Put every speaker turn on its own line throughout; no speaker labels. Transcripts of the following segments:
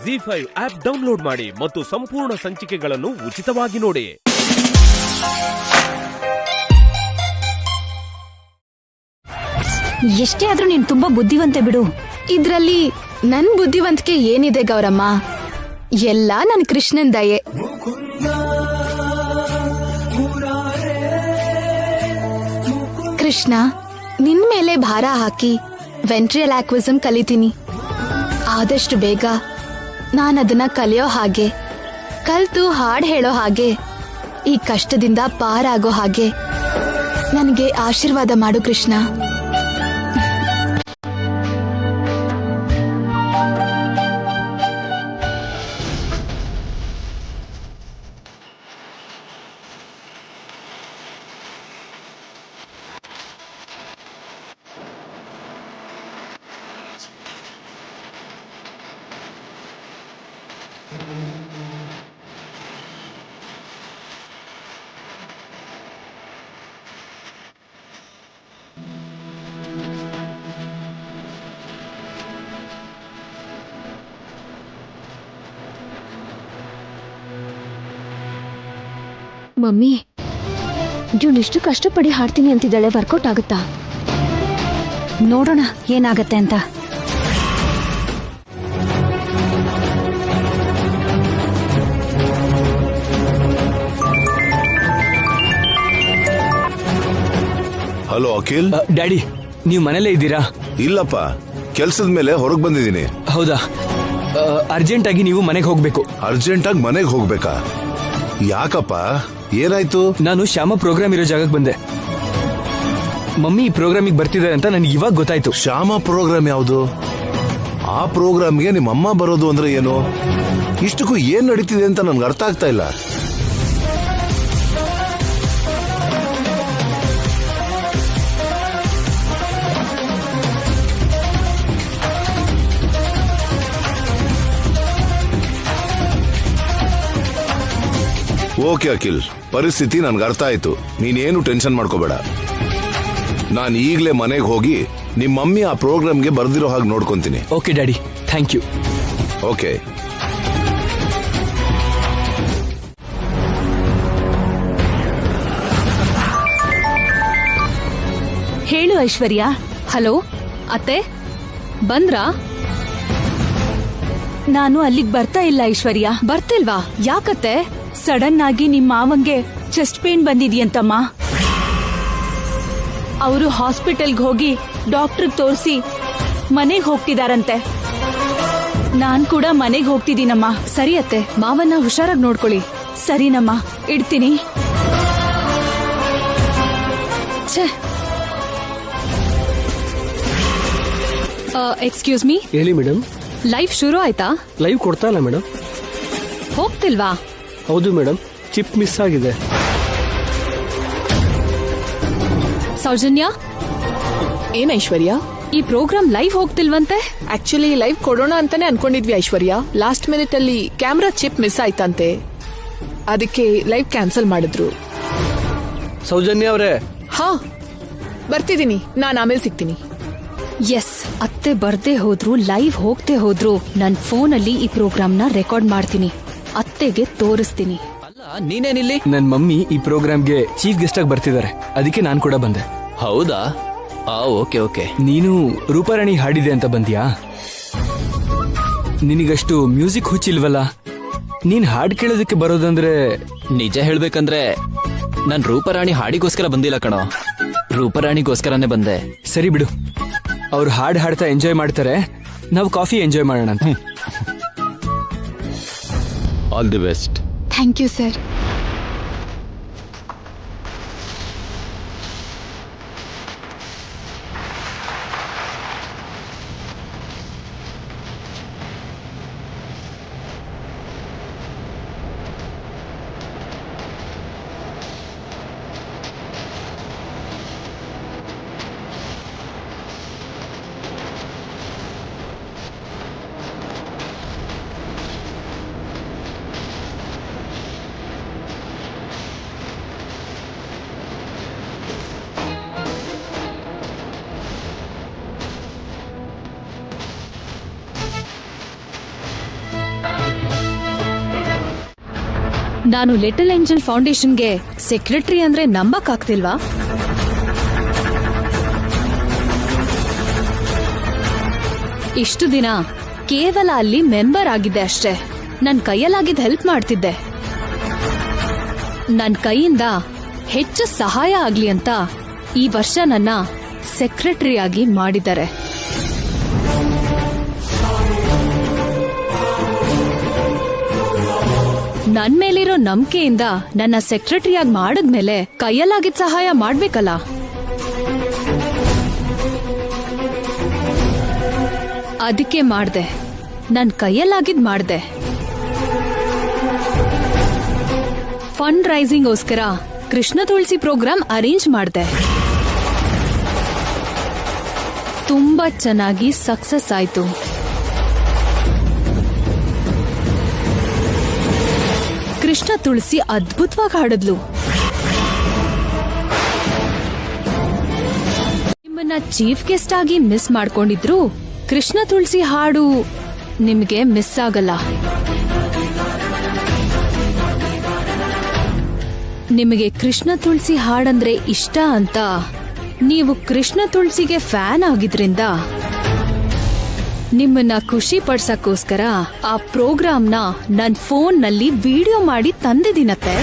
ಜಿ5 app download ಮಾಡಿ ಮತ್ತು ಸಂಪೂರ್ಣ ಸಂಚಿಕೆಗಳನ್ನು ಉಚಿತವಾಗಿ ನೋಡಿ.
ಎಷ್ಟೇ ಆದ್ರೂ ನೀನ್ ತುಂಬಾ ಬುದ್ಧಿವಂತೆ ಬಿಡು.
ಇದ್ರಲ್ಲಿ ನನ್ ಬುದ್ಧಿವಂತಿಕೆ ಏನಿದೆ ಗೌರಮ್ಮ? ಎಲ್ಲ ನನ್ ಕೃಷ್ಣನ್ ದಯೆ. ಕೃಷ್ಣ, ನಿನ್ ಮೇಲೆ ಭಾರ ಹಾಕಿ ವೆಂಟ್ರಿಯಲಾಕ್ವಿಸಮ್ ಕಲಿತೀನಿ. ಆದಷ್ಟು ಬೇಗ ನಾನದನ್ನ ಕಲಿಯೋ ಹಾಗೆ, ಕಲ್ತು ಹಾಡ್ ಹೇಳೋ ಹಾಗೆ, ಈ ಕಷ್ಟದಿಂದ ಪಾರಾಗೋ ಹಾಗೆ ನನಗೆ ಆಶೀರ್ವಾದ ಮಾಡು ಕೃಷ್ಣ.
ಮಮ್ಮಿ, ಇವಳಿಷ್ಟು ಕಷ್ಟಪಡಿ ಹಾಡ್ತೀನಿ ಅಂತಿದ್ದಾಳೆ, ವರ್ಕೌಟ್ ಆಗುತ್ತಾ? ನೋಡೋಣ ಏನಾಗತ್ತೆ ಅಂತ.
ಹಲೋ ಅಖಿಲ್.
ಡ್ಯಾಡಿ, ನೀವು ಮನೇಲೇ ಇದ್ದೀರಾ?
ಇಲ್ಲಪ್ಪ, ಕೆಲ್ಸದ ಮೇಲೆ ಹೊರಗೆ ಬಂದಿದ್ದೀನಿ.
ಹೌದಾ? ಅರ್ಜೆಂಟ್ ಆಗಿ ನೀವು ಮನೆಗೆ ಹೋಗ್ಬೇಕು.
ಅರ್ಜೆಂಟ್ ಆಗಿ ಮನೆಗೆ ಹೋಗ್ಬೇಕಾ? ಯಾಕಪ್ಪ, ಏನಾಯ್ತು?
ನಾನು ಶ್ಯಾಮ ಪ್ರೋಗ್ರಾಮ್ ಇರೋ ಜಾಗಕ್ಕೆ ಬಂದೆ. ಮಮ್ಮಿ ಈ ಪ್ರೋಗ್ರಾಮಿಗೆ ಬರ್ತಿದ್ದಾರೆ ಅಂತ ನನಗೆ ಇವಾಗ ಗೊತ್ತಾಯ್ತು.
ಶ್ಯಾಮ ಪ್ರೋಗ್ರಾಮ್ ಯಾವುದು? ಆ ಪ್ರೋಗ್ರಾಮ್ಗೆ ನಿಮ್ಮಮ್ಮ ಬರೋದು ಅಂದ್ರೆ ಏನು? ಇಷ್ಟಕ್ಕೂ ಏನ್ ನಡೀತಿದೆ ಅಂತ ನನ್ಗೆ ಅರ್ಥ ಆಗ್ತಾ ಇಲ್ಲ. ಓಕೆ ಅಖಿಲ್, ಪರಿಸ್ಥಿತಿ ನನ್ಗೆ ಅರ್ಥ ಆಯ್ತು. ನೀನೇನು ಟೆನ್ಷನ್ ಮಾಡ್ಕೋಬೇಡ. ನಾನು ಈಗಲೇ ಮನೆಗೆ ಹೋಗಿ ನಿಮ್ಮ ಮಮ್ಮಿ ಆ ಪ್ರೋಗ್ರಾಮ್ಗೆ ಬರ್ದಿರೋ ಹಾಗೆ ನೋಡ್ಕೊಂತೀನಿ.
Okay daddy, thank you.
Okay.
ಹೇಳು ಐಶ್ವರ್ಯ. ಹಲೋ ಅತ್ತೆ, ಬಂದ್ರಾ? ನಾನು ಅಲ್ಲಿಗೆ ಬರ್ತಾ ಇಲ್ಲ ಐಶ್ವರ್ಯ. ಬರ್ತಿಲ್ವಾ? ಯಾಕತ್ತೆ? ಸಡನ್ ಆಗಿ ನಿಮ್ಮ ಮಾವಂಗೆ ಚೆಸ್ಟ್ ಪೇನ್ ಬಂದಿದ್ಯಂತಮ್ಮ. ಅವರು ಹಾಸ್ಪಿಟಲ್ಗೆ ಹೋಗಿ ಡಾಕ್ಟರ್ಗೆ ತೋರಿಸಿ ಮನೆಗೆ ಹೋಗ್ತಿದಾರಂತೆ. ನಾನ್ ಕೂಡ ಮನೆಗೆ ಹೋಗ್ತಿದ್ದೀನಮ್ಮ. ಸರಿ ಅತ್ತೆ, ಮಾವನ್ನ ಹುಷಾರಾಗಿ ನೋಡ್ಕೊಳ್ಳಿ. ಸರಿನಮ್ಮ, ಇಡ್ತೀನಿ. Excuse me.
ಹೇಳಿ ಮೇಡಮ್.
ಲೈವ್ ಶುರು ಆಯ್ತಾ?
ಲೈವ್ ಕೊಡ್ತಾ ಇಲ್ಲ ಮೇಡಮ್.
ಹೋಗ್ತಿಲ್ವಾ?
ಹೌದು ಮೇಡಮ್, ಚಿಪ್ ಮಿಸ್ ಆಗಿದೆ.
ಸೌಜನ್ಯ,
ಏನ್ ಐಶ್ವರ್ಯ?
ಈ ಪ್ರೋಗ್ರಾಮ್ ಲೈವ್ ಹೋಗ್ತಿಲ್ವಂತೆ?
ಆಕ್ಚುಲಿ ಲೈವ್ ಕೊಡೋಣ ಅಂತಾನೆ ಅನ್ಕೊಂಡಿದ್ವಿ ಐಶ್ವರ್ಯ. ಲಾಸ್ಟ್ ಮಿನಿಟ್ ಅಲ್ಲಿ ಕ್ಯಾಮ್ರಾ ಚಿಪ್ ಮಿಸ್ ಆಯ್ತಂತೆ, ಅದಕ್ಕೆ ಲೈವ್ ಕ್ಯಾನ್ಸಲ್ ಮಾಡಿದ್ರು.
ಸೌಜನ್ಯ ಅವರೇ.
ಹಾ, ಬರ್ತಿದ್ದೀನಿ. ನಾನು ಆಮೇಲೆ ಸಿಗ್ತೀನಿ.
ಎಸ್, ಅತ್ತೆ ಬರ್ದೇ ಹೋದ್ರು, ಲೈವ್ ಹೋಗ್ತೇ ಹೋದ್ರು, ನನ್ ಫೋನಲ್ಲಿ ಈ ಪ್ರೋಗ್ರಾಮ್ನ ರೆಕಾರ್ಡ್ ಮಾಡ್ತೀನಿ, ಅತ್ತೆಗೆ ತೋರಿಸ್ತೀನಿ.
ಅಲ್ಲ, ನೀನೇನಿಲ್ಲಿ?
ನನ್ ಮಮ್ಮಿ ಈ ಪ್ರೋಗ್ರಾಮ್ಗೆ ಚೀಫ್ ಗೆಸ್ಟ್ ಆಗಿ ಬರ್ತಿದ್ದಾರೆ, ಅದಕ್ಕೆ ನಾನು ಕೂಡ ಬಂದೆ.
ಹೌದಾ? Okay okay.
ನೀನು ರೂಪಾರಾಣಿ ಹಾಡಿದೆ ಅಂತ ಬಂದ್ಯಾ? ನಿನಗಷ್ಟು ಮ್ಯೂಸಿಕ್ ಹುಚ್ಚಿಲ್ವಲ್ಲ? ನೀನ್ ಹಾಡ್ ಕೇಳೋದಕ್ಕೆ ಬರೋದಂದ್ರೆ?
ನಿಜ ಹೇಳ್ಬೇಕಂದ್ರೆ ನಾನ್ ರೂಪಾರಾಣಿ ಹಾಡಿಗೋಸ್ಕರ ಬಂದಿಲ್ಲ ಕಣೋ, ರೂಪಾರಾಣಿಗೋಸ್ಕರನೇ ಬಂದೆ.
ಸರಿ ಬಿಡು, ಅವ್ರು ಹಾಡ್ ಹಾಡ್ತಾ ಎಂಜಾಯ್ ಮಾಡ್ತಾರೆ, ನಾವು ಕಾಫಿ ಎಂಜಾಯ್ ಮಾಡೋಣ ಅಂತ.
All the best.
Thank you sir.
ನಾನು ಲಿಟಲ್ ಏಂಜಲ್ ಫೌಂಡೇಶನ್ಗೆ ಸೆಕ್ರೆಟರಿ ಅಂದ್ರೆ ನಂಬಕ್ ಆಗ್ತಿಲ್ವಾ? ಇಷ್ಟು ದಿನ ಕೇವಲ ಅಲ್ಲಿ ಮೆಂಬರ್ ಆಗಿದ್ದೆ ಅಷ್ಟೇ. ನನ್ ಕೈಯಲ್ಲಾಗಿದ್ದ ಹೆಲ್ಪ್ ಮಾಡ್ತಿದ್ದೆ. ನನ್ ಕೈಯಿಂದ ಹೆಚ್ಚು ಸಹಾಯ ಆಗ್ಲಿ ಅಂತ ಈ ವರ್ಷ ನನ್ನ ಸೆಕ್ರೆಟರಿ ಆಗಿ ಮಾಡಿದ್ದಾರೆ. ನನ್ ಮೇಲಿರೋ ನಂಬಿಕೆಯಿಂದ ನನ್ನ ಸೆಕ್ರೆಟರಿಯಾಗಿ ಮಾಡಿದ್ಮೇಲೆ ಕೈಯಲ್ಲಾಗಿದ್ದ ಸಹಾಯ ಮಾಡ್ಬೇಕಲ್ಲ. ಅದಕ್ಕೆ ಮಾಡ್ದೆ, ನನ್ ಕೈಯಲ್ಲಾಗಿದ್ ಮಾಡ್ದೆ. ಫಂಡ್ ರೈಸಿಂಗ್ಗೋಸ್ಕರ ಕೃಷ್ಣ ತುಳಸಿ ಪ್ರೋಗ್ರಾಮ್ ಅರೇಂಜ್ ಮಾಡ್ದೆ. ತುಂಬಾ ಚೆನ್ನಾಗಿ ಸಕ್ಸಸ್ ಆಯ್ತು. ಕೃಷ್ಣ ತುಳಸಿ ಅದ್ಭುತವಾಗಿ ಹಾಡಿದ್ಲು. ನಿಮ್ಮನ್ನ ಚೀಫ್ ಗೆಸ್ಟ್ ಆಗಿ ಮಿಸ್ ಮಾಡ್ಕೊಂಡಿದ್ರು, ಕೃಷ್ಣ ತುಳಸಿ ಹಾಡು ನಿಮ್ಗೆ ಮಿಸ್ ಆಗಲ್ಲ. ನಿಮಗೆ ಕೃಷ್ಣ ತುಳಸಿ ಹಾಡಂದ್ರೆ ಇಷ್ಟ ಅಂತ ನೀವು ಕೃಷ್ಣ ತುಳಸಿಗೆ ಫ್ಯಾನ್ ಆಗಿದ್ರಿಂದ ನಿಮ್ಮನ್ನ ಖುಷಿ ಪಡ್ಸಕ್ಕೋಸ್ಕರ ಆ ಪ್ರೋಗ್ರಾಮ್ನ ನನ್ ಫೋನ್ನಲ್ಲಿ ವಿಡಿಯೋ ಮಾಡಿ ತಂದಿದ್ದೀನತ್ತೆ.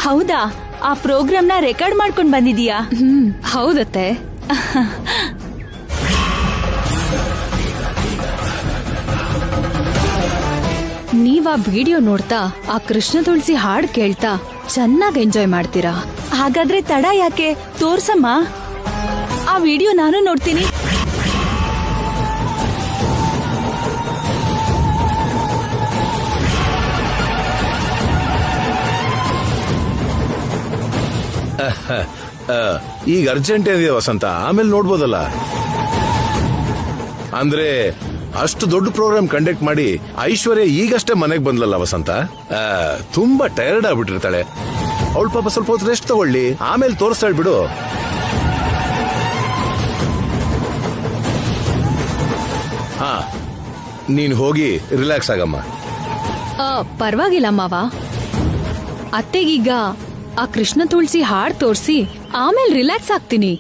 ಹೌದಾ? ಆ ಪ್ರೋಗ್ರಾಮ್ನ ರೆಕಾರ್ಡ್ ಮಾಡ್ಕೊಂಡ್ ಬಂದಿದೀಯಾ? ಹೌದತ್ತೆ. ನೀವ್ ಆ ವಿಡಿಯೋ ನೋಡ್ತಾ ಆ ಕೃಷ್ಣ ತುಳಸಿ ಹಾಡ್ ಕೇಳ್ತಾ ಚೆನ್ನಾಗಿ ಎಂಜಾಯ್ ಮಾಡ್ತೀರಾ. ಹಾಗಾದ್ರೆ ತಡ ಯಾಕೆ, ತೋರ್ಸಮ್ಮ. ಆ ವಿಡಿಯೋ ನಾನು ನೋಡ್ತೀನಿ.
ಈಗ ಅರ್ಜೆಂಟ್ ಏನಿದೆ ವಸಂತ, ಆಮೇಲೆ ನೋಡ್ಬೋದಲ್ಲ. ಅಂದ್ರೆ ಅಷ್ಟು ದೊಡ್ಡ ಪ್ರೋಗ್ರಾಮ್ ಕಂಡಕ್ಟ್ ಮಾಡಿ ಐಶ್ವರ್ಯ ಈಗಷ್ಟೇ ಮನೆಗೆ ಬಂದ್ಲಲ್ಲ ವಸಂತ. ತುಂಬಾ ಟೈರ್ಡ್ ಆಗ್ಬಿಟ್ಟಿರ್ತಾಳೆ ಅವಳು. ಪಾಪ ಸ್ವಲ್ಪ ಹೊತ್ತು ರೆಸ್ಟ್ ತಗೊಳ್ಳಿ, ಆಮೇಲೆ ತೋರಿಸ್ತಾಳ್ ಬಿಡು. ಹಾ, ನೀನ್ ಹೋಗಿ ರಿಲ್ಯಾಕ್ಸ್ ಆಗಮ್ಮ.
ಪರವಾಗಿಲ್ಲ ಮಾವ. ಅತ್ತೆಗೀಗ ಆ ಕೃಷ್ಣ ತುಳಸಿ ಹಾಡ್ ತೋರಿಸಿ ಆಮೇಲೆ ರಿಲ್ಯಾಕ್ಸ್ ಆಗ್ತೀನಿ.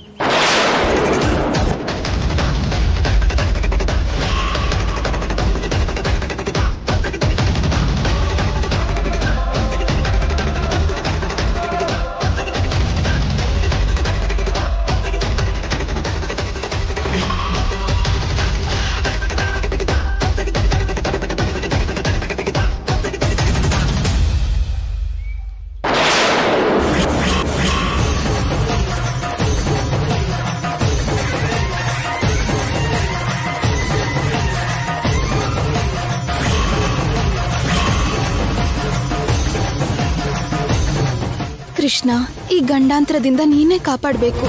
ಕೃಷ್ಣ, ಈ ಗಂಡಾಂತರದಿಂದ ನೀನೇ ಕಾಪಾಡಬೇಕು.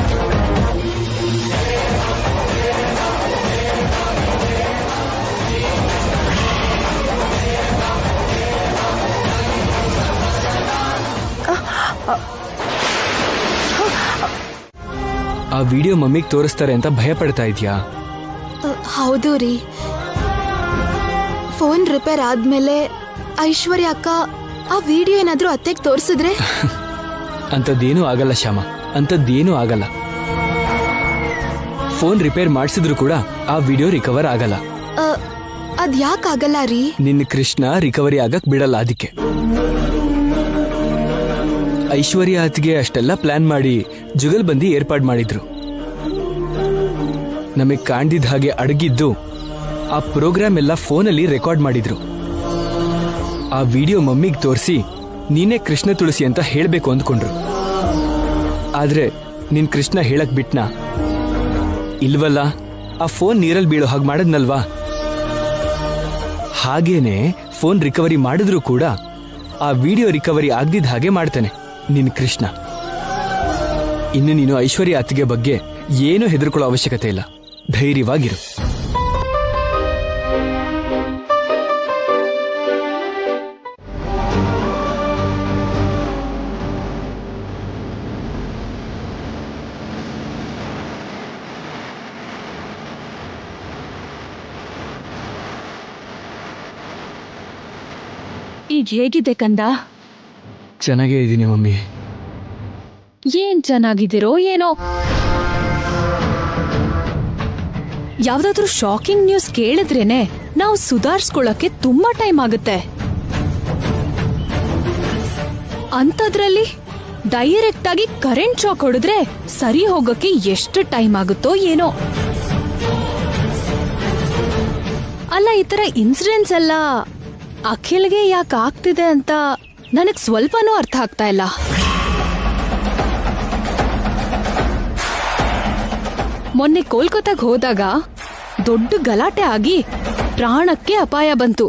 ಆ ವಿಡಿಯೋ ಮಮ್ಮಿಗೆ ತೋರಿಸ್ತಾರೆ ಅಂತ ಭಯ ಪಡ್ತಾ ಇದ್ಯಾ?
ಹೌದು ರೀ. ಫೋನ್ ರಿಪೇರ್ ಆದ್ಮೇಲೆ ಐಶ್ವರ್ಯ ಅಕ್ಕ ಆ ವಿಡಿಯೋ ಏನಾದ್ರೂ ಅತ್ತೆಗೆ ತೋರಿಸಿದ್ರೆ?
ಅಂಥದ್ದೇನೂ ಆಗಲ್ಲ ಶ್ಯಾಮ, ಅಂಥದ್ದೇನೂ ಆಗಲ್ಲ. ಫೋನ್ ರಿಪೇರ್ ಮಾಡಿಸಿದ್ರು ಕೂಡ ಆ ವಿಡಿಯೋ ರಿಕವರ್ ಆಗಲ್ಲ.
ಅದ್ ಯಾಕಾಗಲ್ಲ ರೀ?
ನಿನ್ನ ಕೃಷ್ಣ ರಿಕವರಿ ಆಗಕ್ ಬಿಡಲ್ಲ. ಅದಕ್ಕೆ ಐಶ್ವರ್ಯ ಅತ್ತಿಗೆ ಅಷ್ಟೆಲ್ಲ ಪ್ಲಾನ್ ಮಾಡಿ ಜುಗಲ್ಬಂದಿ ಏರ್ಪಾಡ್ ಮಾಡಿದ್ರು. ನಮಗ್ ಕಾಣ್ದಿದ್ದ ಹಾಗೆ ಅಡಗಿದ್ದು ಆ ಪ್ರೋಗ್ರಾಮ್ ಎಲ್ಲ ಫೋನಲ್ಲಿ ರೆಕಾರ್ಡ್ ಮಾಡಿದ್ರು. ಆ ವಿಡಿಯೋ ಮಮ್ಮಿಗೆ ತೋರಿಸಿ ನೀನೇ ಕೃಷ್ಣ ತುಳಸಿ ಅಂತ ಹೇಳ್ಬೇಕು ಅಂದ್ಕೊಂಡ್ರು. ಆದ್ರೆ ನಿನ್ ಕೃಷ್ಣ ಹೇಳಕ್ ಬಿಟ್ನಾ? ಇಲ್ವಲ್ಲ, ಆ ಫೋನ್ ನೀರಲ್ಲಿ ಬೀಳೋ ಹಾಗೆ ಮಾಡದ್ನಲ್ವಾ. ಹಾಗೇನೆ ಫೋನ್ ರಿಕವರಿ ಮಾಡಿದ್ರು ಕೂಡ ಆ ವಿಡಿಯೋ ರಿಕವರಿ ಆಗ್ದಿದ್ದ ಹಾಗೆ ಮಾಡ್ತಾನೆ ನಿನ್ ಕೃಷ್ಣ. ಇನ್ನು ನೀನು ಐಶ್ವರ್ಯ ಅತ್ತಿಗೆ ಬಗ್ಗೆ ಏನೂ ಹೆದರ್ಕೊಳ್ಳೋ ಅವಶ್ಯಕತೆ ಇಲ್ಲ. ಧೈರ್ಯವಾಗಿರು.
ಈಗ ಹೇಗಿದೆ ಕಂದ?
ಚೆನ್ನಾಗೇ ಇದ್ದೀನಿ ಮಮ್ಮಿ.
ಏನ್ ಚೆನ್ನಾಗಿದ್ದೀರೋ ಏನೋ. ಯಾವ್ದಾದ್ರೂ ಶಾಕಿಂಗ್ ನ್ಯೂಸ್ ಕೇಳಿದ್ರೇನೆ ನಾವು ಸುಧಾರಿಸ್ಕೊಳ್ಳಕ್ಕೆ ತುಂಬಾ ಟೈಮ್ ಆಗುತ್ತೆ. ಅಂಥದ್ರಲ್ಲಿ ಡೈರೆಕ್ಟ್ ಆಗಿ ಕರೆಂಟ್ ಶಾಕ್ ಹೊಡೆದ್ರೆ ಸರಿ ಹೋಗಕ್ಕೆ ಎಷ್ಟು ಟೈಮ್ ಆಗುತ್ತೋ ಏನೋ. ಅಲ್ಲ, ಈ ತರ ಇನ್ಸಿಡೆಂಟ್ಸ್ ಎಲ್ಲ ಅಖಿಲ್ಗೆ ಯಾಕೆ ಆಗ್ತಿದೆ ಅಂತ ನನಗ್ ಸ್ವಲ್ಪನೂ ಅರ್ಥ ಆಗ್ತಾ ಇಲ್ಲ. ಮೊನ್ನೆ ಕೋಲ್ಕತ್ತಾಗ ಹೋದಾಗ ದೊಡ್ಡ ಗಲಾಟೆ ಆಗಿ ಪ್ರಾಣಕ್ಕೆ ಅಪಾಯ ಬಂತು.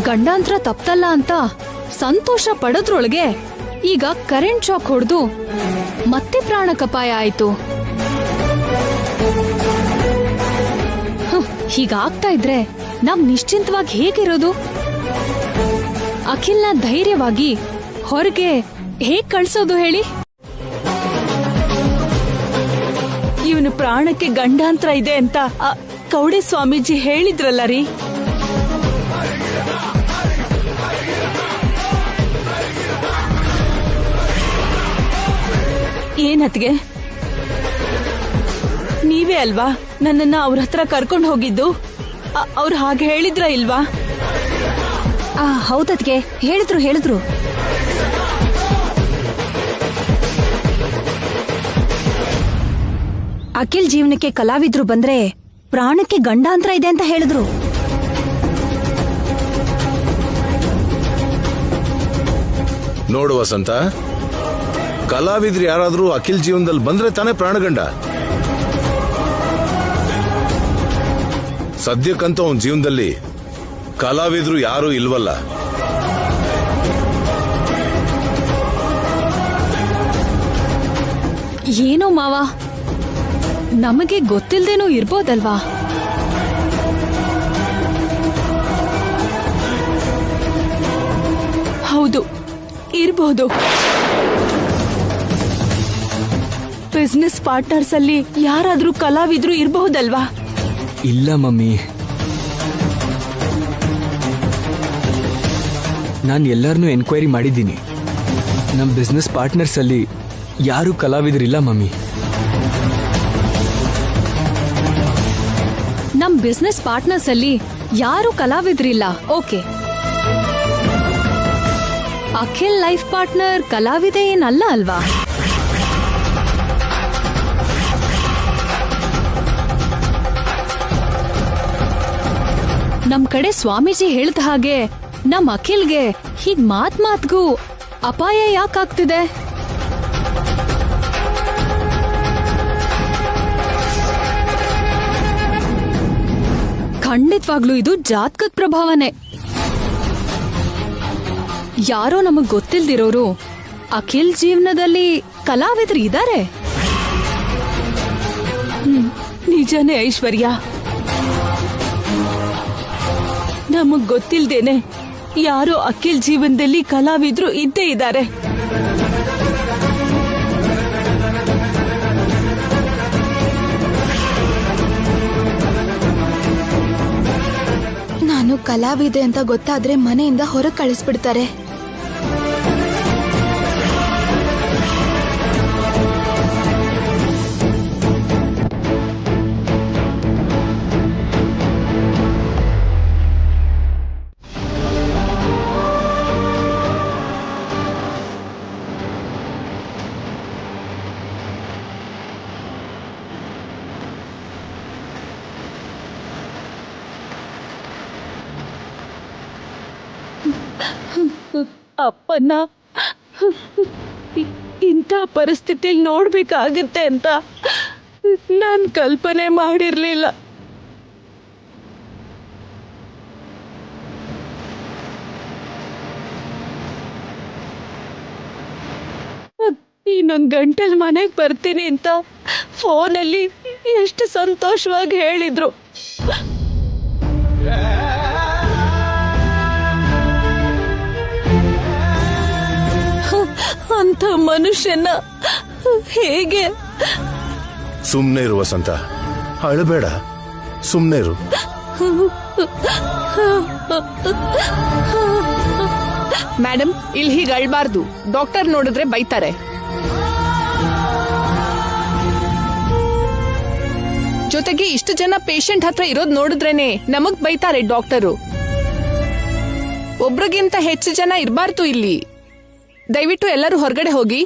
ಗಂಡಾಂತರ ತಪ್ಪಲ್ಲ ಅಂತ ಸಂತೋಷ ಪಡೋದ್ರೊಳಗೆ ಈಗ ಕರೆಂಟ್ ಶಾಕ್ ಹೊಡೆದು ಮತ್ತೆ ಪ್ರಾಣಕ್ಕಪಾಯ ಆಯ್ತು. ಹೀಗಾಗ್ತಾ ಇದ್ರೆ ನಾವ್ ನಿಶ್ಚಿಂತವಾಗಿ ಹೇಗಿರೋದು? ಅಖಿಲ್ನ ಧೈರ್ಯವಾಗಿ ಹೊರಗೆ ಹೇಗ್ ಕಳ್ಸೋದು ಹೇಳಿ? ಇವನು ಪ್ರಾಣಕ್ಕೆ ಗಂಡಾಂತರ ಇದೆ ಅಂತ ಕೌಡೆ ಸ್ವಾಮೀಜಿ ಹೇಳಿದ್ರಲ್ಲ ರೀ. ಏನತ್ಗೆ, ನೀವೇ ಅಲ್ವಾ ನನ್ನನ್ನ ಅವ್ರ ಹತ್ರ ಕರ್ಕೊಂಡು ಹೋಗಿದ್ದು? ಅವ್ರು ಹಾಗೆ ಹೇಳಿದ್ರ ಇಲ್ವಾ? ಹೌದದ್ಗೆ, ಹೇಳಿದ್ರು. ಅಖಿಲ್ ಜೀವನಕ್ಕೆ ಕಲಾವಿದ್ರು ಬಂದ್ರೆ ಪ್ರಾಣಕ್ಕೆ ಗಂಡಾಂತರ ಇದೆ ಅಂತ ಹೇಳಿದ್ರು.
ನೋಡು ವಸಂತ, ಕಲಾವಿದ್ರು ಯಾರಾದ್ರೂ ಅಖಿಲ್ ಜೀವನದಲ್ಲಿ ಬಂದ್ರೆ ತಾನೇ ಪ್ರಾಣಗಂಡ. ಸದ್ಯಕ್ಕಂತೂ ಅವನ ಜೀವನದಲ್ಲಿ ಕಲಾವಿದ್ರು ಯಾರೂ ಇಲ್ವಲ್ಲ.
ಏನೋ ಮಾವ, ನಮಗೆ ಗೊತ್ತಿಲ್ದೇನೂ ಇರ್ಬೋದಲ್ವಾ? ಹೌದು, ಇರ್ಬೋದು. ಬಿಸ್ನೆಸ್ ಪಾರ್ಟ್ನರ್ಸ್ ಅಲ್ಲಿ ಯಾರಾದ್ರೂ ಕಲಾವಿದ್ರು ಇರಬಹುದಲ್ವಾ?
ಇಲ್ಲ ಮಮ್ಮಿ, ನಾನು ಎಲ್ಲರನ್ನೂ ಎನ್ಕ್ವೈರಿ ಮಾಡಿದ್ದೀನಿ. ನಮ್ಮ ಬಿಸ್ನೆಸ್ ಪಾರ್ಟ್ನರ್ಸ್ ಅಲ್ಲಿ ಯಾರು ಕಲಾವಿದರಿಲ್ಲ ಮಮ್ಮಿ.
ನಮ್ ಬಿಸ್ನೆಸ್ ಪಾರ್ಟ್ನರ್ಸ್ ಅಲ್ಲಿ ಯಾರು ಕಲಾವಿದ್ರಿಲ್ಲ, ಓಕೆ. ಅಖಿಲ್ ಲೈಫ್ ಪಾರ್ಟ್ನರ್ ಕಲಾವಿದ ಏನಲ್ಲ ಅಲ್ವಾ? ನಮ್ ಕಡೆ ಸ್ವಾಮೀಜಿ ಹೇಳ್ದ ಹಾಗೆ ನಮ್ ಅಖಿಲ್ಗೆ ಹೀಗ್ ಮಾತ್ಗೂ ಅಪಾಯ ಯಾಕಾಗ್ತಿದೆ? ಖಂಡಿತವಾಗ್ಲೂ ಇದು ಜಾತಕದ ಪ್ರಭಾವನೆ. ಯಾರೋ ನಮಗ್ ಗೊತ್ತಿಲ್ದಿರೋರು ಅಖಿಲ್ ಜೀವನದಲ್ಲಿ ಕಲಾವಿದ್ರು ಇದ್ದಾರೆ. ನಿಜನೇ ಐಶ್ವರ್ಯ, ನಮಗ್ ಗೊತ್ತಿಲ್ದೇನೆ ಯಾರೋ ಅಖಿಲ್ ಜೀವನದಲ್ಲಿ ಕಲಾವಿದ್ರು ಇದ್ದೇ ಇದ್ದಾರೆ.
ನಾನು ಕಲಾವಿದೆ ಅಂತ ಗೊತ್ತಾದ್ರೆ ಮನೆಯಿಂದ ಹೊರಗೆ ಕಳಿಸ್ಬಿಡ್ತಾರೆ.
ಅಪ್ಪನ್ನ ಇಂಥ ಪರಿಸ್ಥಿತಿಯಲ್ಲಿ ನೋಡ್ಬೇಕಾಗತ್ತೆ ಅಂತ ನಾನ್ ಕಲ್ಪನೆ ಮಾಡಿರ್ಲಿಲ್ಲ. ಇನ್ನೊಂದು ಗಂಟೆಲಿ ಮನೆಗೆ ಬರ್ತೀನಿ ಅಂತ ಫೋನಲ್ಲಿ ಎಷ್ಟು ಸಂತೋಷವಾಗಿ ಹೇಳಿದ್ರು. ಅಂತ ಮನುಷ್ಯನ ಹೇಗೆ?
ಸುಮ್ನೆ ಇರು ವಸಂತ, ಅಳಬೇಡ, ಸುಮ್ನೆ ಇರು.
ಮೇಡಮ್, ಇಲ್ಲಿ ಹೀಗೆ ಅಳ್ಬಾರ್ದು. ಡಾಕ್ಟರ್ ನೋಡಿದ್ರೆ ಬೈತಾರೆ. ಜೊತೆಗೆ ಇಷ್ಟು ಜನ ಪೇಷಂಟ್ ಹತ್ರ ಇರೋದ್ ನೋಡಿದ್ರೇನೆ ನಮಗ್ ಬೈತಾರೆ ಡಾಕ್ಟರು. ಒಬ್ರಿಗಿಂತ ಹೆಚ್ಚು ಜನ ಇರಬಾರ್ದು ಇಲ್ಲಿ. ದಯವಿಟ್ಟು ಎಲ್ಲರೂ ಹೊರಗಡೆ ಹೋಗಿ.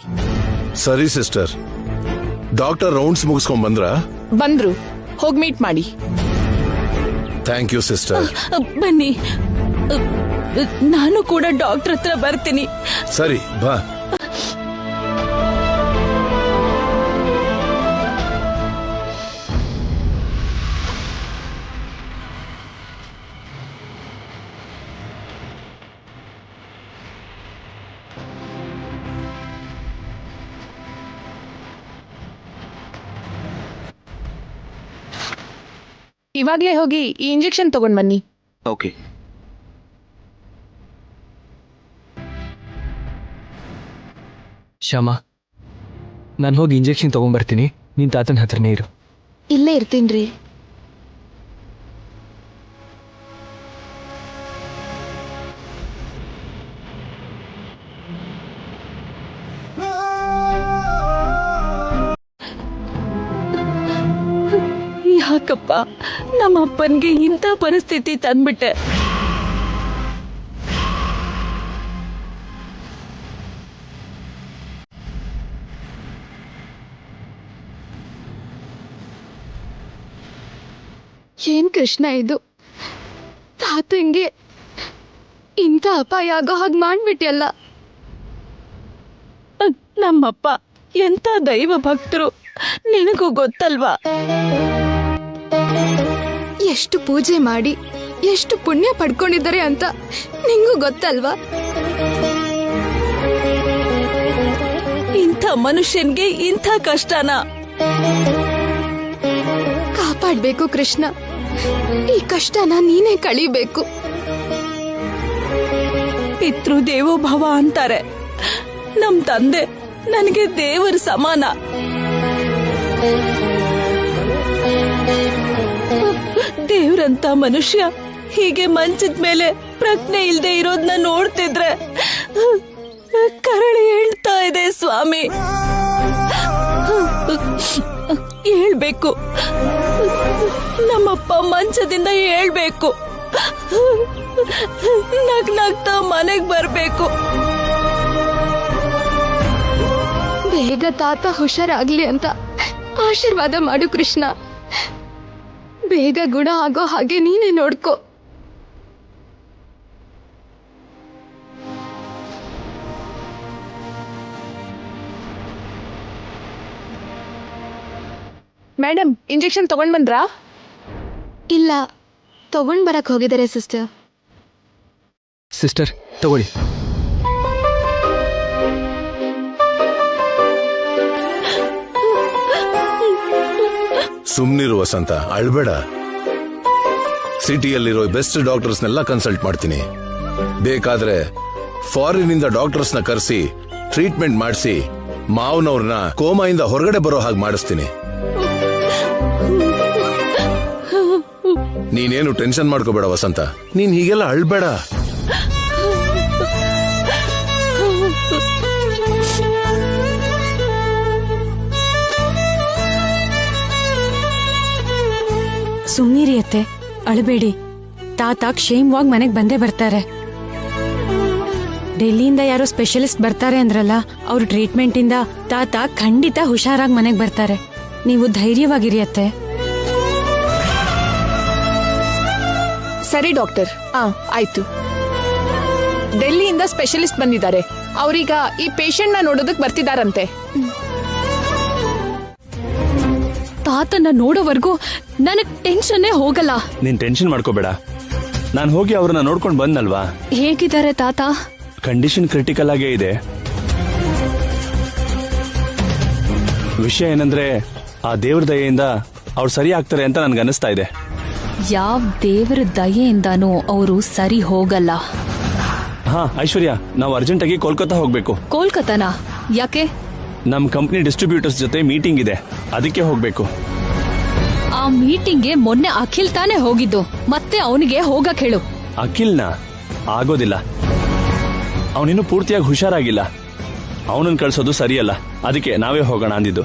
ಸರಿ ಸಿಸ್ಟರ್. ಡಾಕ್ಟರ್ ರೌಂಡ್ಸ್ ಮುಗಿಸ್ಕೊಂಡ್
ಬಂದ್ರು. ಹೋಗಿ ಮೀಟ್ ಮಾಡಿ.
Thank you sister.
ಬನ್ನಿ, ನಾನು ಕೂಡ ಡಾಕ್ಟರ್ ಹತ್ರ ಬರ್ತೀನಿ.
ಸರಿ ಬಾ.
ಇವಾಗ್ಲೇ ಹೋಗಿ ಈ ಇಂಜೆಕ್ಷನ್ ತಗೊಂಡ್ ಬನ್ನಿ.
ಓಕೆ.
ಶ್ಯಾಮ, ನಾನು ಹೋಗಿ ಇಂಜೆಕ್ಷನ್ ತಗೊಂಡ್ಬರ್ತೀನಿ. ನಿನ್ ತಾತನ ಹತ್ರನೇ ಇರು.
ಇಲ್ಲೇ ಇರ್ತೀನ್ರಿ.
ಯಾಕಪ್ಪ ನಮ್ಮ ಅಪ್ಪನ್ಗೆ ಇಂಥ ಪರಿಸ್ಥಿತಿ ತಂದ್ಬಿಟ್ಟೆ?
ಏನ್ ಕೃಷ್ಣ ಇದು? ತಾತಂಗೆ ಇಂಥ ಅಪಾಯ ಆಗೋ ಹಾಗೆ ಮಾಡ್ಬಿಟ್ಯಲ್ಲ.
ನಮ್ಮಪ್ಪ ಎಂತ ದೈವ ಭಕ್ತರು, ನಿನಗೂ ಗೊತ್ತಲ್ವಾ?
ಎಷ್ಟು ಪೂಜೆ ಮಾಡಿ ಎಷ್ಟು ಪುಣ್ಯ ಪಡ್ಕೊಂಡಿದ್ದಾರೆ ಅಂತ ನಿಂಗೂ ಗೊತ್ತಲ್ವಾ?
ಇಂಥ ಮನುಷ್ಯನ್ಗೆ ಇಂಥ ಕಷ್ಟನ?
ಕಾಪಾಡ್ಬೇಕು ಕೃಷ್ಣ. ಈ ಕಷ್ಟನ ನೀನೇ ಕಳಿಬೇಕು.
ಪಿತೃ ದೇವೋ ಭವ ಅಂತಾರೆ. ನಮ್ ತಂದೆ ನನಗೆ ದೇವರ ಸಮಾನ. ದೇವ್ರಂತ ಮನುಷ್ಯ ಹೀಗೆ ಮಂಚದ ಮೇಲೆ ಪ್ರಜ್ಞೆ ಇಲ್ದೆ ಇರೋದನ್ನ ನೋಡ್ತಿದ್ರೆ ಕರಳು ಹೇಳ್ತಾ ಇದೆ ಸ್ವಾಮಿ. ಹೇಳ್ಬೇಕು, ನಮ್ಮಪ್ಪ ಮಂಚದಿಂದ ಹೇಳ್ಬೇಕು, ನಗ್ನಗ್ತಾ ಮನೆಗ್ ಬರ್ಬೇಕು.
ಬೇಗ ತಾತ ಹುಷಾರಾಗ್ಲಿ ಅಂತ ಆಶೀರ್ವಾದ ಮಾಡು ಕೃಷ್ಣ. ಬೇಗ ಗುಣ ಆಗೋ ಹಾಗೆ ನೀನೇ ನೋಡ್ಕೋ.
ಮೇಡಮ್, ಇಂಜೆಕ್ಷನ್ ತಗೊಂಡ್ ಬಂದ್ರಾ?
ಇಲ್ಲ, ತಗೊಂಡ್ ಬರಕ್ ಹೋಗಿದ್ದಾರೆ ಸಿಸ್ಟರ್.
ಸಿಸ್ಟರ್ ತಗೊಳ್ಳಿ.
ಸುಮ್ನಿರು ವಸಂತ, ಅಳ್ಬೇಡ. ಸಿಟಿಯಲ್ಲಿರೋ ಬೆಸ್ಟ್ ಡಾಕ್ಟರ್ಸ್ನೆಲ್ಲ ಕನ್ಸಲ್ಟ್ ಮಾಡ್ತೀನಿ. ಬೇಕಾದ್ರೆ ಫಾರಿನ್ ಇಂದ ಡಾಕ್ಟರ್ಸ್ನ ಕರೆಸಿ ಟ್ರೀಟ್ಮೆಂಟ್ ಮಾಡಿಸಿ ಮಾವನವ್ರನ್ನ ಕೋಮಾಯಿಂದ ಹೊರಗಡೆ ಬರೋ ಹಾಗೆ ಮಾಡಿಸ್ತೀನಿ. ನೀನೇನು ಟೆನ್ಷನ್ ಮಾಡ್ಕೋಬೇಡ ವಸಂತ, ನೀನ್ ಹೀಗೆಲ್ಲ ಅಳ್ಬೇಡ.
ಸುಮ್ಮನಿರಿ ಅತ್ತೆ, ಅಳಬೇಡಿ. ತಾತ ಕ್ಷೇಮವಾಗಿ ಮನೆಗೆ ಬಂದೇ ಬರ್ತಾರೆ. ಡೆಲ್ಲಿಯಿಂದ ಯಾರೋ ಸ್ಪೆಷಲಿಸ್ಟ್ ಬರ್ತಾರೆ ಅಂದ್ರಲ್ಲ, ಅವ್ರ ಟ್ರೀಟ್ಮೆಂಟ್ ಇಂದ ತಾತ ಖಂಡಿತ ಹುಷಾರಾಗಿ ಮನೆಗೆ ಬರ್ತಾರೆ. ನೀವು ಧೈರ್ಯವಾಗಿರಿ ಅತ್ತೆ.
ಸರಿ ಡಾಕ್ಟರ್, ಆಯ್ತು. ಡೆಲ್ಲಿಯಿಂದ ಸ್ಪೆಷಲಿಸ್ಟ್ ಬಂದಿದ್ದಾರೆ. ಅವ್ರೀಗ ಈ ಪೇಷಂಟ್ ನ ನೋಡೋದಕ್ ಬರ್ತಿದಾರಂತೆ.
ತಾತನ್ನ ನೋಡೋವರೆಗೂ ನನಗ್ ಟೆನ್ಷನ್ನೇ ಹೋಗಲ್ಲ.
ನೀನ್ ಟೆನ್ಷನ್ ಮಾಡ್ಕೋಬೇಡ, ನಾನು ಹೋಗಿ ಅವ್ರನ್ನ ನೋಡ್ಕೊಂಡು ಬಂದಲ್ವಾ.
ಹೇಗಿದ್ದಾರೆ ತಾತ?
ಕಂಡೀಷನ್ ಕ್ರಿಟಿಕಲ್ ಆಗೇ ಇದೆ. ವಿಷಯ ಏನಂದ್ರೆ ಆ ದೇವ್ರ ದಯೆಯಿಂದ ಅವ್ರು ಸರಿ ಆಗ್ತಾರೆ ಅಂತ ನನ್ಗೆ ಅನಿಸ್ತಾ ಇದೆ.
ಯಾವ ದೇವರ ದಯೆಯಿಂದಾನೂ ಅವರು ಸರಿ ಹೋಗಲ್ಲ.
ಹಾ ಐಶ್ವರ್ಯ, ನಾವು ಅರ್ಜೆಂಟಾಗಿ ಕೋಲ್ಕತ್ತಾ ಹೋಗ್ಬೇಕು.
ಕೋಲ್ಕತ್ತಾನಾ? ಯಾಕೆ?
ನಮ್ ಕಂಪ್ನಿ ಡಿಸ್ಟ್ರಿಬ್ಯೂಟರ್ಸ್ ಜೊತೆ ಮೀಟಿಂಗ್ ಇದೆ, ಅದಕ್ಕೆ ಹೋಗ್ಬೇಕು.
ಆ ಮೀಟಿಂಗ್ಗೆ ಮೊನ್ನೆ ಅಖಿಲ್ ತಾನೇ ಹೋಗಿದ್ದು, ಮತ್ತೆ ಅವನಿಗೆ ಹೋಗಕ್ ಹೇಳು.
ಅಖಿಲ್ನ ಆಗೋದಿಲ್ಲ, ಅವನಿನ್ನೂ ಪೂರ್ತಿಯಾಗಿ ಹುಷಾರಾಗಿಲ್ಲ. ಅವನನ್ನ ಕಳ್ಸೋದು ಸರಿಯಲ್ಲ, ಅದಕ್ಕೆ ನಾವೇ ಹೋಗೋಣ ಅಂದಿದ್ದು.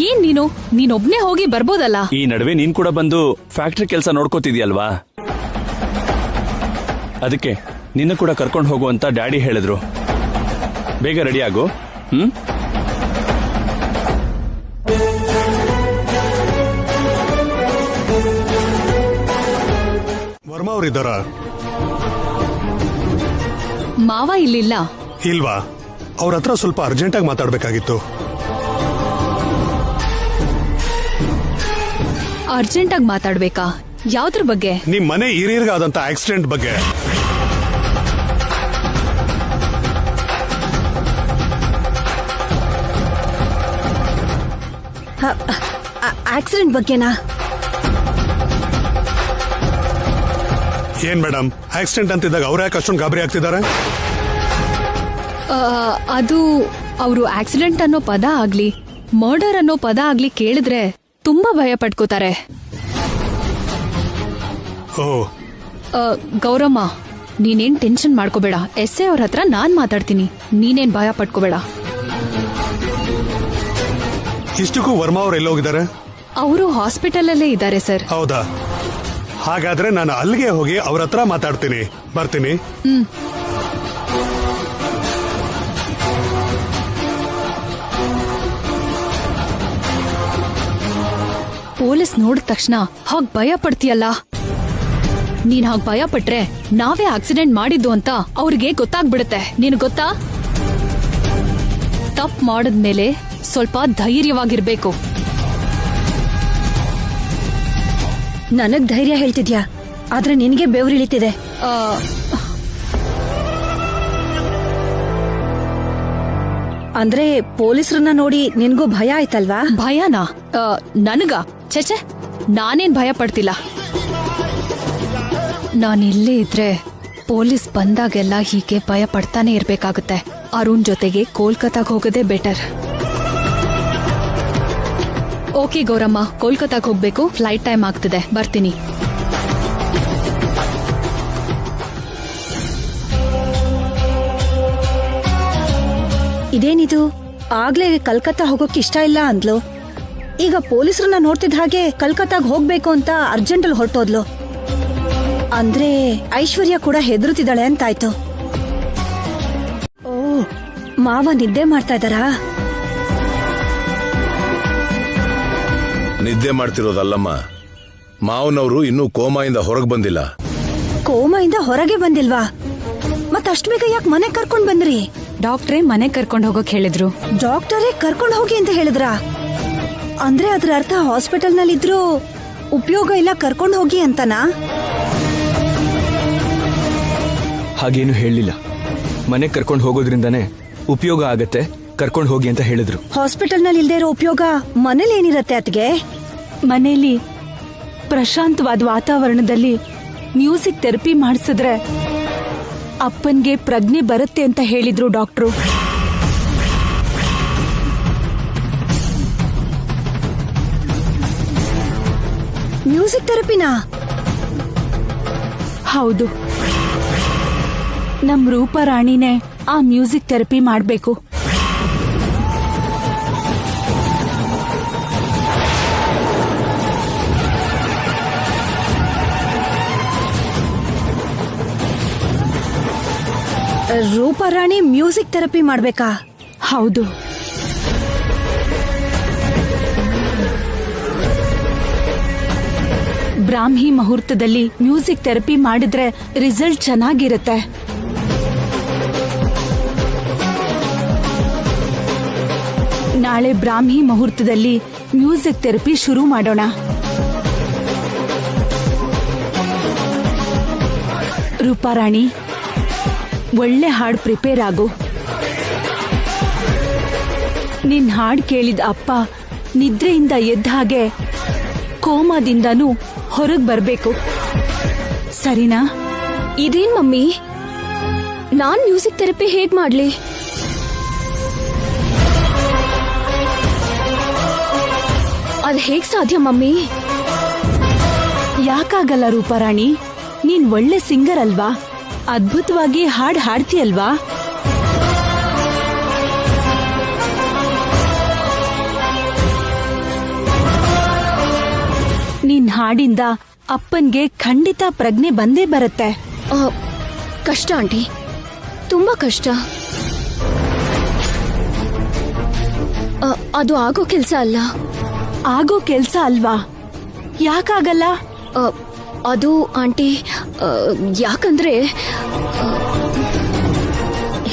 ಏನ್ ನೀನೊಬ್ನೇ ಹೋಗಿ ಬರ್ಬೋದಲ್ಲ?
ಈ ನಡುವೆ ನೀನ್ ಕೂಡ ಬಂದು ಫ್ಯಾಕ್ಟ್ರಿ ಕೆಲಸ ನೋಡ್ಕೋತಿದ್ಯಲ್ವಾ, ಅದಕ್ಕೆ ನಿನ್ನ ಕೂಡ ಕರ್ಕೊಂಡು ಹೋಗು ಅಂತ ಡ್ಯಾಡಿ ಹೇಳಿದ್ರು. ಬೇಗ ರೆಡಿ ಆಗು.
ವರ್ಮಾ ಅವರಿದ್ದಾರ?
ಮಾವ ಇಲ್ಲಿಲ್ಲ.
ಇಲ್ವಾ? ಅವ್ರ ಹತ್ರ ಸ್ವಲ್ಪ ಅರ್ಜೆಂಟಾಗಿ ಮಾತಾಡ್ಬೇಕಾಗಿತ್ತು.
ಅರ್ಜೆಂಟಾಗಿ ಮಾತಾಡ್ಬೇಕಾ? ಯಾವ್ದ್ರ ಬಗ್ಗೆ?
ನಿಮ್ ಮನೆ ಹಿರಿಯರ್ಗಾದಂತ ಆಕ್ಸಿಡೆಂಟ್ ಬಗ್ಗೆ.
ಆಕ್ಸಿಡೆಂಟ್ ಬಗ್ಗೆನಾ?
ಏನ್ ಮೇಡಮ್, ಆಕ್ಸಿಡೆಂಟ್ ಅಂತಿದ್ದಾಗ ಅವ್ರ ಯಾಕೆ ಅಷ್ಟೊಂದು ಗಾಬರಿ ಆಗ್ತಿದ್ದಾರೆ?
ಅದು ಅವರು ಆಕ್ಸಿಡೆಂಟ್ ಅನ್ನೋ ಪದ ಆಗ್ಲಿ ಮರ್ಡರ್ ಅನ್ನೋ ಪದ ಆಗ್ಲಿ ಕೇಳಿದ್ರೆ ತುಂಬಾ ಭಯ ಪಡ್ಕೋತಾರೆ.
ಓ
ಗೌರಮ್ಮ, ನೀನೇನ್ ಟೆನ್ಷನ್ ಮಾಡ್ಕೋಬೇಡ. ಎಸ್ಐ ಅವ್ರ ಹತ್ರ ನಾನ್ ಮಾತಾಡ್ತೀನಿ, ನೀನೇನ್ ಭಯ ಪಡ್ಕೋಬೇಡ.
ಇಷ್ಟಕ್ಕೂ ವರ್ಮಾ ಅವ್ರು ಎಲ್ಲೋಗಿದ್ದಾರೆ?
ಅವರು ಹಾಸ್ಪಿಟಲ್ ಅಲ್ಲೇ ಇದ್ದಾರೆ ಸರ್.
ಹೌದಾ? ಹಾಗಾದ್ರೆ ನಾನು ಅಲ್ಲಿಗೆ ಹೋಗಿ ಅವ್ರ ಹತ್ರ ಮಾತಾಡ್ತೀನಿ. ಬರ್ತೀನಿ.
ಪೊಲೀಸ್ ನೋಡಿದ ತಕ್ಷಣ ಹಾಗ್ ಭಯ ಪಡ್ತೀಯಲ್ಲ, ನೀನ್ ಹಾಗ್ ಭಯ ಪಟ್ರೆ ನಾವೇ ಆಕ್ಸಿಡೆಂಟ್ ಮಾಡಿದ್ದು ಅಂತ ಅವ್ರಿಗೆ ಗೊತ್ತಾಗ್ಬಿಡುತ್ತೆ. ನೀನ್ ಗೊತ್ತಾ? ತಪ್ಪು ಮಾಡದ್ಮೇಲೆ ಸ್ವಲ್ಪ ಧೈರ್ಯವಾಗಿರ್ಬೇಕು.
ನನಗ್ ಧೈರ್ಯ ಹೇಳ್ತಿದ್ಯಾ, ಆದ್ರೆ ನಿನಗೆ ಬೆವರಿಳಿತಿದೆ. ಅಂದ್ರೆ ಪೊಲೀಸರನ್ನ ನೋಡಿ ನಿನ್ಗೂ ಭಯ ಆಯ್ತಲ್ವಾ?
ಭಯನಾ? ನನಗ? ಛೆ, ನಾನೇನ್ ಭಯ ಪಡ್ತಿಲ್ಲ. ನಾನಿಲ್ಲೇ ಇದ್ರೆ ಪೊಲೀಸ್ ಬಂದಾಗೆಲ್ಲ ಹೀಗೆ ಭಯ ಪಡ್ತಾನೆ ಇರ್ಬೇಕಾಗುತ್ತೆ. ಅರುಣ್ ಜೊತೆಗೆ ಕೋಲ್ಕತ್ತಾಗ್ ಹೋಗೋದೇ ಬೆಟರ್. ಓಕೆ ಗೌರಮ್ಮ, ಕೋಲ್ಕತ್ತಾಗ್ ಹೋಗ್ಬೇಕು. ಫ್ಲೈಟ್ ಟೈಮ್ ಆಗ್ತಿದೆ, ಬರ್ತೀನಿ.
ಇದೇನಿದು, ಆಗ್ಲೇ ಕಲ್ಕತ್ತಾ ಹೋಗೋಕ್ ಇಷ್ಟ ಇಲ್ಲ ಅಂದ್ಲು, ಈಗ ಪೊಲೀಸರನ್ನ ನೋಡ್ತಿದ್ ಹಾಗೆ ಕಲ್ಕತ್ತಾಗ್ ಹೋಗ್ಬೇಕು ಅಂತ ಅರ್ಜೆಂಟಲ್ಲಿ ಹೊರಟೋದ್ಲು. ಅಂದ್ರೆ ಐಶ್ವರ್ಯ ಕೂಡ ಹೆದರುತ್ತಿದ್ದಾಳೆ ಅಂತಾಯ್ತು. ಓ, ಮಾವ ನಿದ್ದೆ ಮಾಡ್ತಾ ಇದ್ದಾರಾ?
ನಿದ್ದೆ ಮಾಡ್ತಿರೋದಲ್ಲಮ್ಮ, ಮಾವನವರು ಇನ್ನೂ ಕೋಮಾಯಿಂದ ಹೊರಗೆ ಬಂದಿಲ್ಲ.
ಕೋಮಾಯಿಂದ ಹೊರಗೆ ಬಂದಿಲ್ವಾ? ಮತ್ತಷ್ಟು ಬೇಗ ಯಾಕೆ ಮನೆ ಕರ್ಕೊಂಡ್ ಬಂದ್ರಿ?
ಡಾಕ್ಟ್ರೇ ಮನೆ ಕರ್ಕೊಂಡು ಹೋಗೋಕ್ ಹೇಳಿದ್ರು.
ಡಾಕ್ಟರೇ ಕರ್ಕೊಂಡ್ ಹೋಗಿ ಅಂತ ಹೇಳಿದ್ರಾ? ಅಂದ್ರೆ ಅದ್ರ ಅರ್ಥ ಹಾಸ್ಪಿಟಲ್ ನಲ್ಲಿದ್ರು ಉಪಯೋಗ ಇಲ್ಲ, ಕರ್ಕೊಂಡ್ ಹೋಗಿ ಅಂತನಾ?
ಹಾಗೇನು ಹೇಳಿಲ್ಲ. ಮನೆ ಕರ್ಕೊಂಡು ಹೋಗೋದ್ರಿಂದಾನೇ ಉಪಯೋಗ ಆಗತ್ತೆ, ಕರ್ಕೊಂಡು ಹೋಗಿ ಅಂತ ಹೇಳಿದ್ರು.
ಹಾಸ್ಪಿಟಲ್ ನಲ್ಲಿ ಇಲ್ದೇ ಇರೋ ಉಪಯೋಗ ಮನೇಲಿ ಏನಿರತ್ತೆ ಅತ್ಗೆ?
ಮನೇಲಿ ಪ್ರಶಾಂತವಾದ ವಾತಾವರಣದಲ್ಲಿ ಮ್ಯೂಸಿಕ್ ಥೆರಪಿ ಮಾಡಿಸಿದ್ರೆ ಅಪ್ಪನ್ಗೆ ಪ್ರಜ್ಞೆ ಬರುತ್ತೆ ಅಂತ ಹೇಳಿದ್ರು ಡಾಕ್ಟ್ರು.
ಮ್ಯೂಸಿಕ್ ಥೆರಪಿನಾ?
ಹೌದು, ನಮ್ ರೂಪರಾಣಿನೇ ಆ ಮ್ಯೂಸಿಕ್ ಥೆರಪಿ ಮಾಡ್ಬೇಕು.
ರೂಪರಾಣಿ ಮ್ಯೂಸಿಕ್ ಥೆರಪಿ ಮಾಡ್ಬೇಕಾ?
ಹೌದು. ಬ್ರಾಹ್ಮಿ ಮುಹೂರ್ತದಲ್ಲಿ ಮ್ಯೂಸಿಕ್ ಥೆರಪಿ ಮಾಡಿದ್ರೆ ರಿಸಲ್ಟ್ ಚೆನ್ನಾಗಿರುತ್ತೆ. ನಾಳೆ ಬ್ರಾಹ್ಮಿ ಮುಹೂರ್ತದಲ್ಲಿ ಮ್ಯೂಸಿಕ್ ಥೆರಪಿ ಶುರು ಮಾಡೋಣ. ರೂಪಾರಾಣಿ, ಒಳ್ಳೆ ಹಾಡು ಪ್ರಿಪೇರ್ ಆಗು. ನಿನ್ ಹಾಡ್ ಕೇಳಿದ ಅಪ್ಪ ನಿದ್ರೆಯಿಂದ ಎದ್ದ ಹಾಗೆ ಕೋಮಾದಿಂದನೂ ಹೊರಗ್ ಬರ್ಬೇಕು, ಸರಿನಾ?
ಇದೇನ್ ಮಮ್ಮಿ, ನಾನ್ ಮ್ಯೂಸಿಕ್ ಥೆರಪಿ ಹೇಗ್ ಮಾಡ್ಲಿ? ಅದ್ ಹೇಗ್ ಸಾಧ್ಯ ಮಮ್ಮಿ?
ಯಾಕಾಗಲ್ಲ ರೂಪಾರಾಣಿ, ನೀನ್ ಒಳ್ಳೆ ಸಿಂಗರ್ ಅಲ್ವಾ, ಅದ್ಭುತವಾಗಿ ಹಾಡ್ತೀಯಲ್ವಾ? ನಿನ್ ಹಾಡಿಂದ ಅಪ್ಪನ್ಗೆ ಖಂಡಿತ ಪ್ರಜ್ಞೆ ಬಂದೇ ಬರುತ್ತೆ.
ಕಷ್ಟ ಆಂಟಿ, ತುಂಬಾ ಕಷ್ಟ. ಅದು ಆಗೋ ಕೆಲ್ಸ ಅಲ್ಲ.
ಆಗೋ ಕೆಲ್ಸ ಅಲ್ವಾ? ಯಾಕಾಗಲ್ಲ?
ಅದು ಆಂಟಿ, ಯಾಕಂದ್ರೆ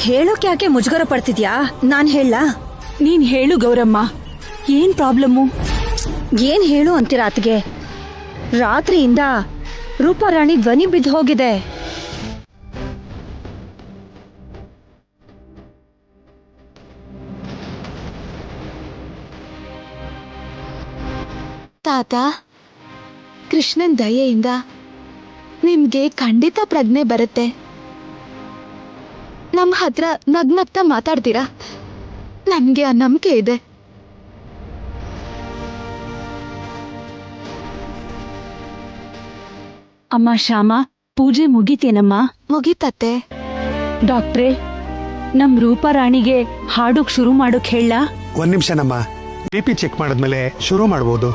ಹೇಳೋಕ್ ಯಾಕೆ ಮುಜುಗರ ಪಡ್ತಿದ್ಯಾ? ನಾನ್ ಹೇಳಾ?
ನೀನ್ ಹೇಳು ಗೌರಮ್ಮ, ಏನ್ ಪ್ರಾಬ್ಲಮ್ಮು?
ಏನ್ ಹೇಳು ಅಂತೀರ ಆತ್ಗೆ? ರಾತ್ರಿಯಿಂದ ರೂಪಾರಾಣಿ ಧ್ವನಿ ಬಿದ್ದು ಹೋಗಿದೆ.
ತಾತ, ಕೃಷ್ಣನ್ ದಯೆಯಿಂದ ನಿಮ್ಗೆ ಖಂಡಿತ ಪ್ರಜ್ಞೆ ಬರುತ್ತೆ. ನಮ್ ಹತ್ರ ನಗ್ನಗ್ತಾ ಮಾತಾಡ್ತೀರಾ, ನಮ್ಗೆ ಆ ನಂಬಿಕೆ ಇದೆ.
ಅಮ್ಮ ಶ್ಯಾಮ, ಪೂಜೆ ಮುಗಿತೇನಮ್ಮ?
ಮುಗಿತತ್ತೆ.
ಡಾಕ್ಟ್ರೇ, ನಮ್ ರೂಪಾರಾಣಿಗೆ ಹಾಡೋಕ್ ಶುರು ಮಾಡೋಕ್ ಹೇಳ?
ಒಂದ್ ನಿಮಿಷನಮ್ಮ, BP ಚೆಕ್ ಮಾಡಿದ್ಮೇಲೆ ಶುರು ಮಾಡ್ಬೋದು.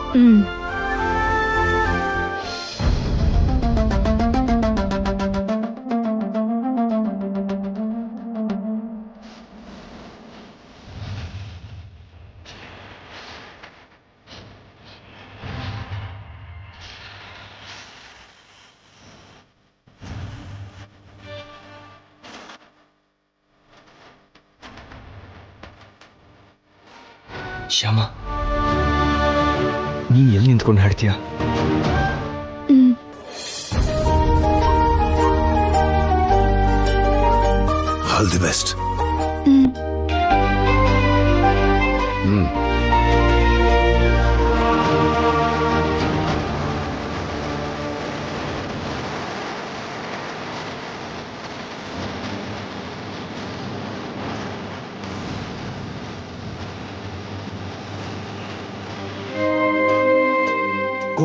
ಶ್ಯಾಮ, ನೀನ್ ಎಲ್ಲಿ ನಿಂತ್ಕೊಂಡು ಹಾಡ್ತೀಯ?
All the best.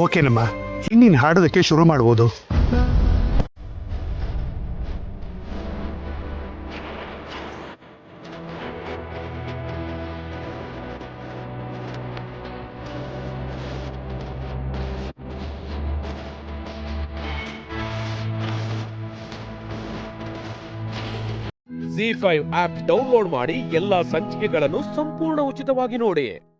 ಓಕೆನಮ್ಮ, ಇನ್ನೀನ್ ಹಾಡೋದಕ್ಕೆ ಶುರು ಮಾಡ್ಬೋದು.
Z5 ಆಪ್ ಡೌನ್ಲೋಡ್ ಮಾಡಿ ಎಲ್ಲಾ ಸಂಚಿಕೆಗಳನ್ನು ಸಂಪೂರ್ಣ ಉಚಿತವಾಗಿ ನೋಡಿ.